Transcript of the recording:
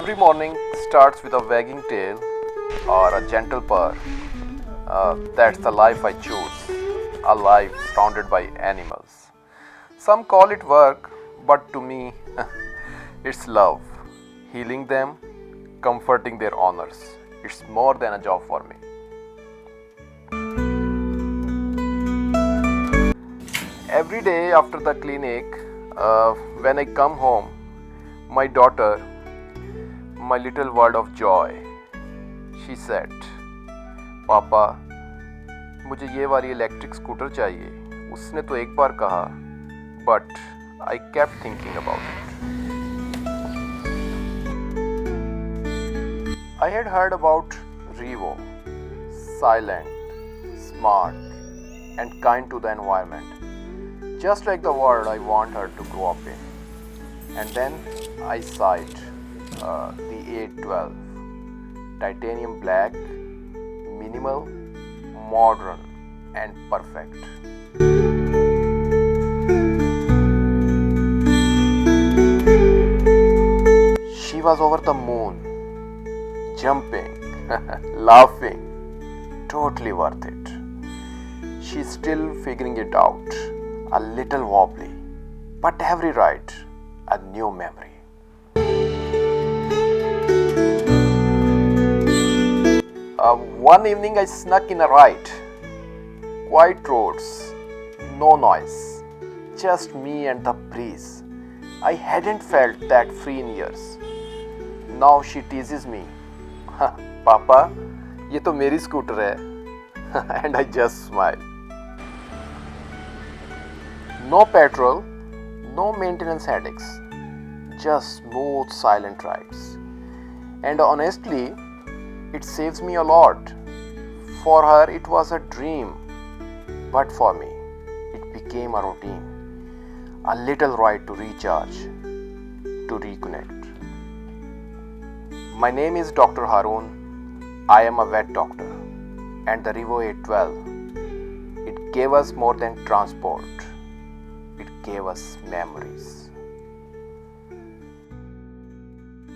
Every morning starts with a wagging tail or a gentle purr. That's the life I choose, a life surrounded by animals. Some call it work, but to me, it's love. Healing them, comforting their owners. It's more than a job for me. Every day after the clinic, when I come home, my daughter, my little world of joy, she said, पापा मुझे ये वाली electric scooter चाहिए. उसने तो एक बार कहा, but I kept thinking about it. I had heard about Revoo, silent, smart, and kind to the environment, just like the world I want her to grow up in. And then I signed the A12, titanium black, minimal, modern, and perfect. She was over the moon, jumping, laughing, totally worth it. She's still figuring it out, a little wobbly, but every ride, a new memory. One evening I snuck in a ride. Quiet roads, no noise, just me and the breeze. I hadn't felt that free in years. Now she teases me. Papa, ये तो मेरी scooter है. And I just smile. No petrol, no maintenance headaches, just smooth, silent rides. And honestly, it saves me a lot. For her, it was a dream, but for me, it became a routine. A little ride to recharge, to reconnect. My name is Dr. Haroon. I am a vet doctor, and the Revoo A12, it gave us more than transport. It gave us memories.